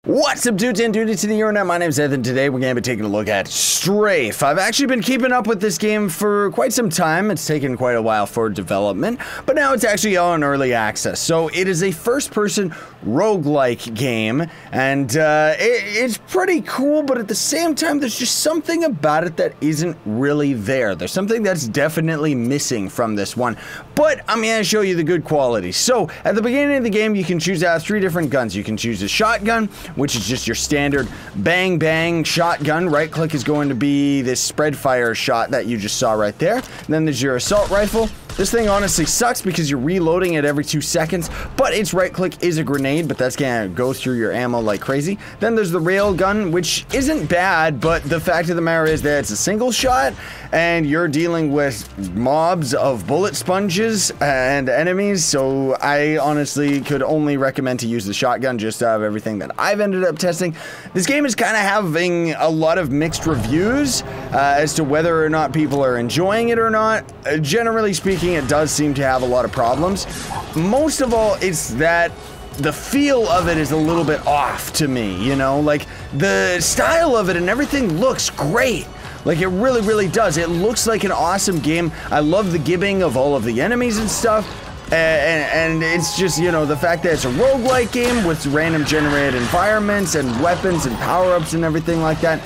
What's up, dudes and duties to the internet? My name's Ethan. Today we're going to be taking a look at STRAFE. I've actually been keeping up with this game for quite some time. It's taken quite a while for development, but now it's actually on early access. So it is a first-person roguelike game, and it's pretty cool, but at the same time, there's just something about it that isn't really there. There's something that's definitely missing from this one, but I'm going to show you the good quality. So at the beginning of the game, you can choose out of 3 different guns. You can choose a shotgun, which is just your standard bang bang shotgun. Right click is going to be this spread fire shot that you just saw right there. And then there's your assault rifle. This thing honestly sucks because you're reloading it every 2 seconds, but its right click is a grenade, but that's gonna go through your ammo like crazy. Then there's the rail gun, which isn't bad, but the fact of the matter is that it's a single shot and you're dealing with mobs of bullet sponges and enemies, so I honestly could only recommend to use the shotgun just out of everything that I've ended up testing. This game is kind of having a lot of mixed reviews as to whether or not people are enjoying it or not. Generally speaking, it does seem to have a lot of problems. Most of all, it's that the feel of it is a little bit off to me, you know? Like, the style of it and everything looks great. Like, it really, really does. It looks like an awesome game. I love the gibbing of all of the enemies and stuff. And it's just, you know, the fact that it's a roguelike game with random generated environments and weapons and power-ups and everything like that.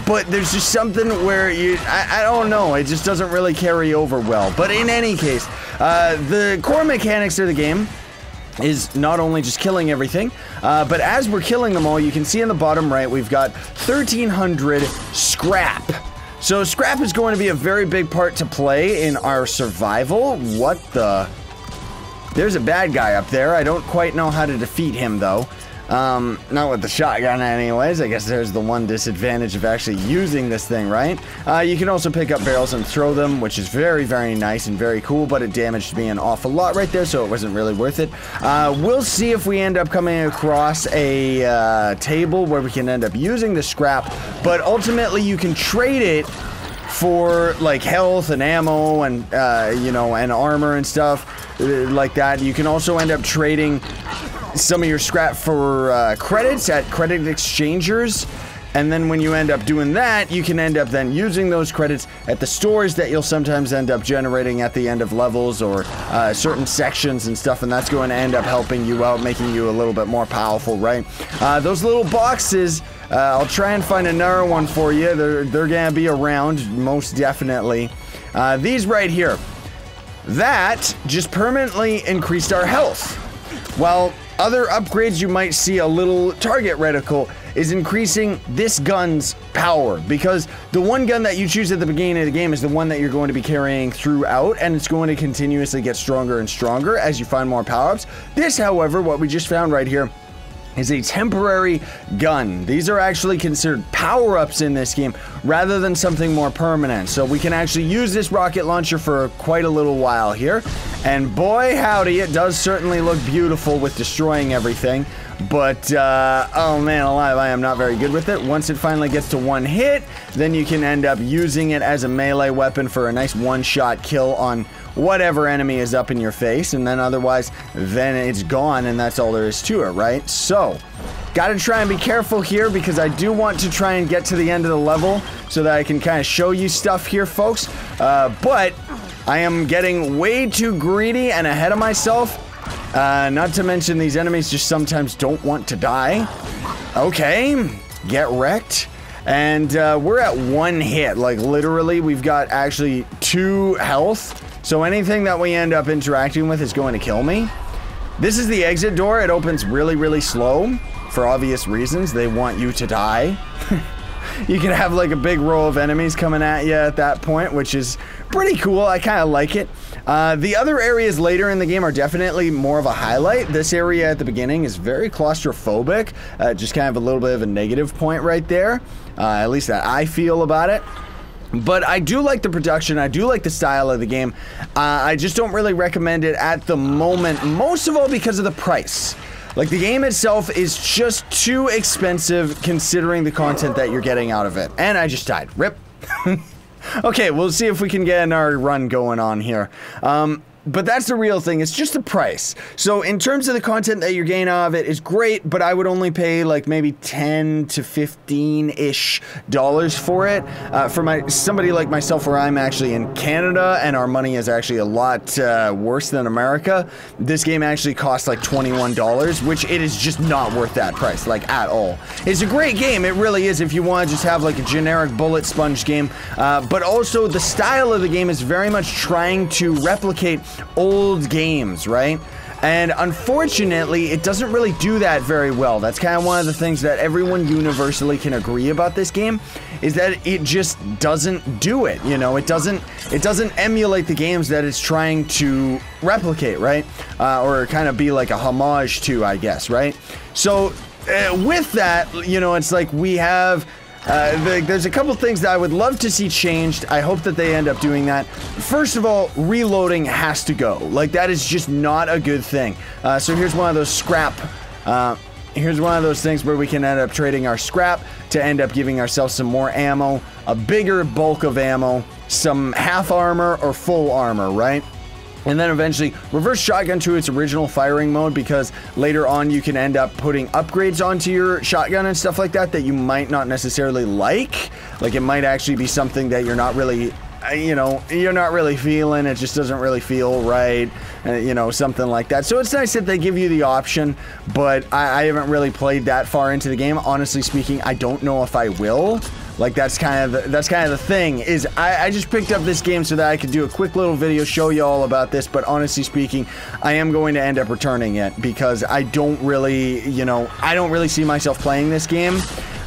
But there's just something where I don't know, it just doesn't really carry over well. But in any case, the core mechanics of the game is not only just killing everything, but as we're killing them all, you can see in the bottom right, we've got 1,300 scrap. So scrap is going to be a very big part to play in our survival. What the... There's a bad guy up there. I don't quite know how to defeat him, though. Not with the shotgun anyways. I guess there's the one disadvantage of actually using this thing, right? You can also pick up barrels and throw them, which is very, very nice and very cool, but it damaged me an awful lot right there, so it wasn't really worth it. We'll see if we end up coming across a table where we can end up using the scrap, but ultimately you can trade it for like health and ammo and you know, and armor and stuff like that. You can also end up trading some of your scrap for credits at credit exchangers, and then when you end up doing that, you can end up then using those credits at the stores that you'll sometimes end up generating at the end of levels or certain sections and stuff, and that's going to end up helping you out, making you a little bit more powerful, right? Those little boxes, I'll try and find another one for you. They're gonna be around, most definitely. These right here, that just permanently increased our health. While other upgrades you might see a little target reticle is increasing this gun's power, because the one gun that you choose at the beginning of the game is the one that you're going to be carrying throughout, and it's going to continuously get stronger and stronger as you find more power-ups. This, however, what we just found right here, is a temporary gun. These are actually considered power-ups in this game rather than something more permanent. So we can actually use this rocket launcher for quite a little while here. And boy howdy, it does certainly look beautiful with destroying everything. But, oh man alive, I am not very good with it. Once it finally gets to one hit, then you can end up using it as a melee weapon for a nice one-shot kill on whatever enemy is up in your face, and then otherwise, then it's gone, and that's all there is to it, right? So, gotta try and be careful here, because I do want to try and get to the end of the level, so that I can kind of show you stuff here, folks, but I am getting way too greedy and ahead of myself, not to mention these enemies just sometimes don't want to die. Okay, get wrecked. And we're at 1 hit, like literally we've got actually 2 health. So anything that we end up interacting with is going to kill me. This is the exit door. It opens really, really slow for obvious reasons. They want you to die. You can have like a big row of enemies coming at you at that point, which is pretty cool. I kind of like it. The other areas later in the game are definitely more of a highlight. This area at the beginning is very claustrophobic. Just kind of a little bit of a negative point right there. At least that I feel about it. But I do like the production, I do like the style of the game. I just don't really recommend it at the moment, most of all because of the price. Like, the game itself is just too expensive considering the content that you're getting out of it. And I just died. Rip. Okay, we'll see if we can get another run going on here. But that's the real thing. It's just the price. So in terms of the content that you're getting out of it is great, but I would only pay like maybe 10 to 15-ish dollars for it. For somebody like myself, where I'm actually in Canada and our money is actually a lot worse than America, this game actually costs like $21, which it is just not worth that price, like at all. It's a great game. It really is if you want to just have like a generic bullet sponge game. But also the style of the game is very much trying to replicate old games, right? And unfortunately, it doesn't really do that very well. That's kind of one of the things that everyone universally can agree about this game, is that it just doesn't do it. You know, it doesn't emulate the games that it's trying to replicate, right? Or kind of be like a homage to, I guess, right? So with that, you know, it's like we have there's a couple things that I would love to see changed. I hope that they end up doing that. First of all, reloading has to go. Like, that is just not a good thing. So here's one of those here's one of those things where we can end up trading our scrap to end up giving ourselves some more ammo, a bigger bulk of ammo, some half armor or full armor, right? And then eventually reverse shotgun to its original firing mode, because later on you can end up putting upgrades onto your shotgun and stuff like that you might not necessarily like. Like, it might actually be something that you're not really, you know, you're not really feeling. It just doesn't really feel right, you know, something like that. So it's nice that they give you the option, but I haven't really played that far into the game. Honestly speaking, I don't know if I will. Like, that's kind of the thing, is I just picked up this game so that I could do a quick little video, show you all about this, but honestly speaking, I am going to end up returning it, because I don't really, you know, I don't really see myself playing this game.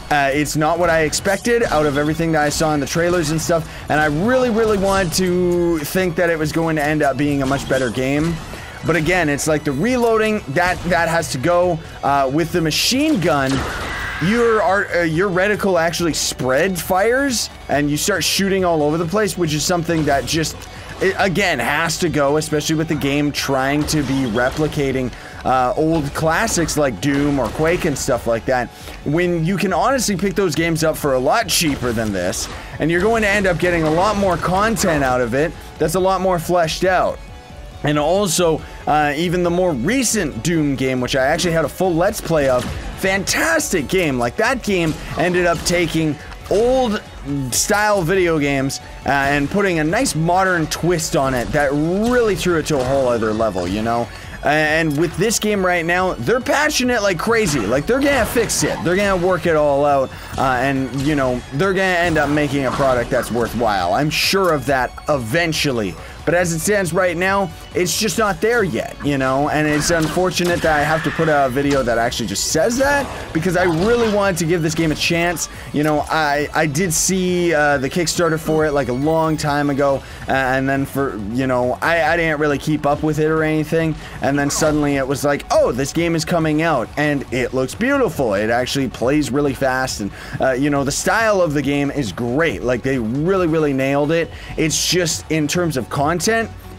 It's not what I expected out of everything that I saw in the trailers and stuff, and I really, really wanted to think that it was going to end up being a much better game. But again, it's like the reloading, that has to go. With the machine gun, your reticle actually spread fires, and you start shooting all over the place, which is something that just, again, has to go, especially with the game trying to be replicating old classics like Doom or Quake and stuff like that, when you can honestly pick those games up for a lot cheaper than this, and you're going to end up getting a lot more content out of it that's a lot more fleshed out. And also, even the more recent Doom game, which I actually had a full Let's Play of, fantastic game. Like, that game ended up taking old style video games and putting a nice modern twist on it that really threw it to a whole other level, you know? And with this game right now, they're passionate like crazy. Like, they're gonna fix it. They're gonna work it all out. And, you know, they're gonna end up making a product that's worthwhile. I'm sure of that eventually. But as it stands right now, it's just not there yet, you know? And it's unfortunate that I have to put out a video that actually just says that, because I really wanted to give this game a chance. You know, I did see the Kickstarter for it like a long time ago, and then for, you know, I didn't really keep up with it or anything, and then suddenly it was like, oh, this game is coming out, and it looks beautiful. It actually plays really fast, and, you know, the style of the game is great. Like, they really, really nailed it. It's just, in terms of content,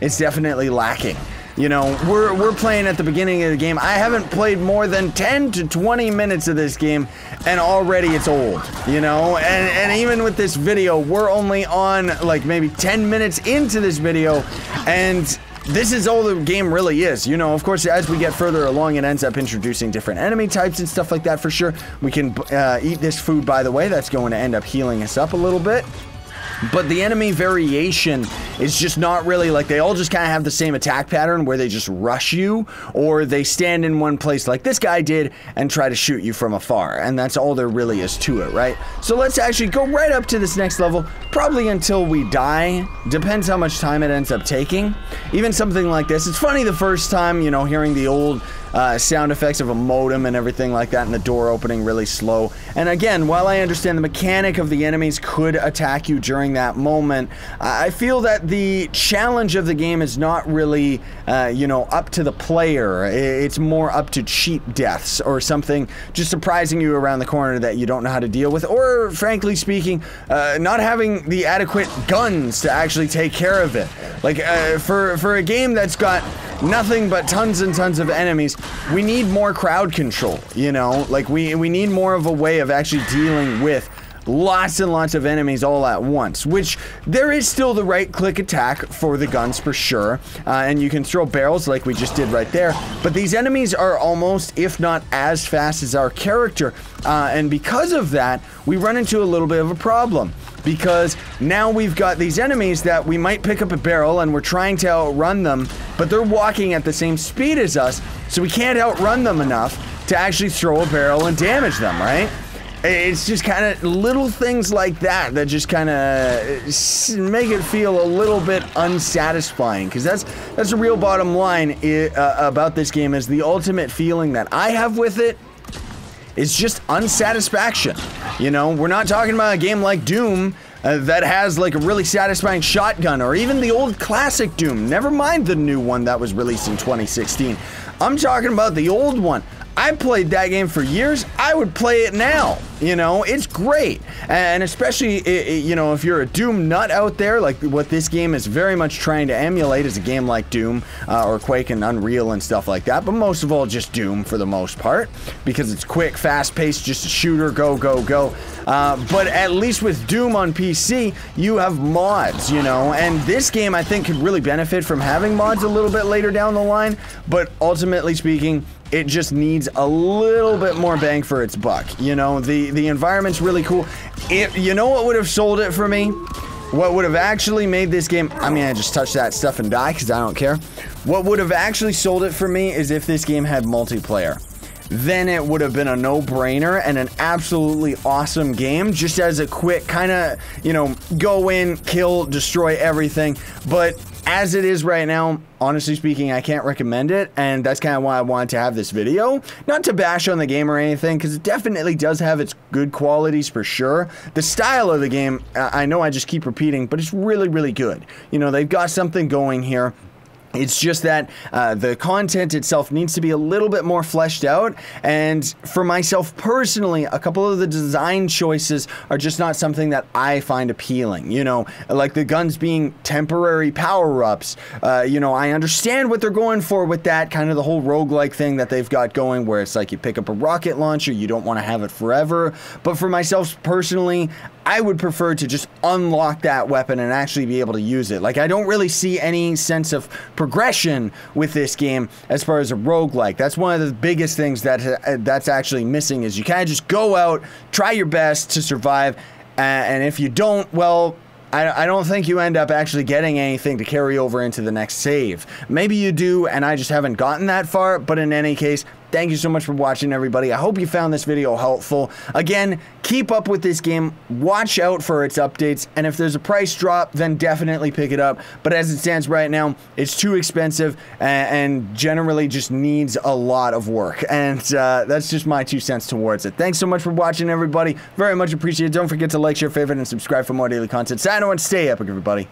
it's definitely lacking. You know, we're playing at the beginning of the game. I haven't played more than 10 to 20 minutes of this game, and already it's old, you know? And even with this video, we're only on, like, maybe 10 minutes into this video, and this is all the game really is. You know, of course, as we get further along, it ends up introducing different enemy types and stuff like that, for sure. We can eat this food, by the way. That's going to end up healing us up a little bit. But the enemy variation is just not really, like, they all just kind of have the same attack pattern where they just rush you, or they stand in one place like this guy did and try to shoot you from afar, and that's all there really is to it, right? So let's actually go right up to this next level, probably until we die. Depends how much time it ends up taking. Even something like this, it's funny the first time, you know, hearing the old sound effects of a modem and everything like that, and the door opening really slow. And again, while I understand the mechanic of the enemies could attack you during that moment, I feel that the challenge of the game is not really, you know, up to the player. It's more up to cheap deaths or something just surprising you around the corner that you don't know how to deal with, or frankly speaking, not having the adequate guns to actually take care of it. Like, for a game that's got nothing but tons and tons of enemies, we need more crowd control, you know? Like, we need more of a way of actually dealing with lots and lots of enemies all at once, which there is still the right-click attack for the guns for sure, and you can throw barrels like we just did right there, but these enemies are almost, if not as fast as our character, and because of that, we run into a little bit of a problem. Because now we've got these enemies that we might pick up a barrel and we're trying to outrun them, but they're walking at the same speed as us, so we can't outrun them enough to actually throw a barrel and damage them, right? It's just kind of little things like that that just kind of make it feel a little bit unsatisfying, because that's the real bottom line about this game, is the ultimate feeling that I have with it is just unsatisfaction. You know, we're not talking about a game like Doom that has like a really satisfying shotgun, or even the old classic Doom, never mind the new one that was released in 2016. I'm talking about the old one. I played that game for years. I would play it now. You know, it's great. And especially, you know, if you're a Doom nut out there, like what this game is very much trying to emulate is a game like Doom, or Quake and Unreal and stuff like that. But most of all, just Doom for the most part, because it's quick, fast-paced, just a shooter, go, go, go. But at least with Doom on PC, you have mods, you know, and this game I think could really benefit from having mods a little bit later down the line, but ultimately speaking, it just needs a little bit more bang for its buck. You know, the environment's really cool. You know what would have sold it for me? What would have actually made this game, I mean, I just touch that stuff and die because I don't care. What would have actually sold it for me is if this game had multiplayer. Then it would have been a no-brainer and an absolutely awesome game, just as a quick kind of, you know, go in, kill, destroy everything. But as it is right now, honestly speaking, I can't recommend it, and that's kind of why I wanted to have this video. Not to bash on the game or anything, because it definitely does have its good qualities for sure. The style of the game, I know I just keep repeating, but it's really, really good. You know, they've got something going here. It's just that the content itself needs to be a little bit more fleshed out, and for myself personally, a couple of the design choices are just not something that I find appealing. You know, like the guns being temporary power-ups. You know, I understand what they're going for with that, kind of the whole roguelike thing that they've got going, where it's like you pick up a rocket launcher, you don't want to have it forever. But for myself personally, I would prefer to just unlock that weapon and actually be able to use it. Like, I don't really see any sense of progression with this game as far as a roguelike. That's one of the biggest things that's actually missing, is you kind of just go out, try your best to survive, and if you don't, well, I don't think you end up actually getting anything to carry over into the next save. Maybe you do, and I just haven't gotten that far, but in any case, thank you so much for watching, everybody. I hope you found this video helpful. Again, keep up with this game, watch out for its updates, and if there's a price drop, then definitely pick it up. But as it stands right now, it's too expensive and generally just needs a lot of work. And that's just my 2 cents towards it. Thanks so much for watching, everybody. Very much appreciated. Don't forget to like, share, favorite, and subscribe for more daily content. Sign on, stay epic, everybody.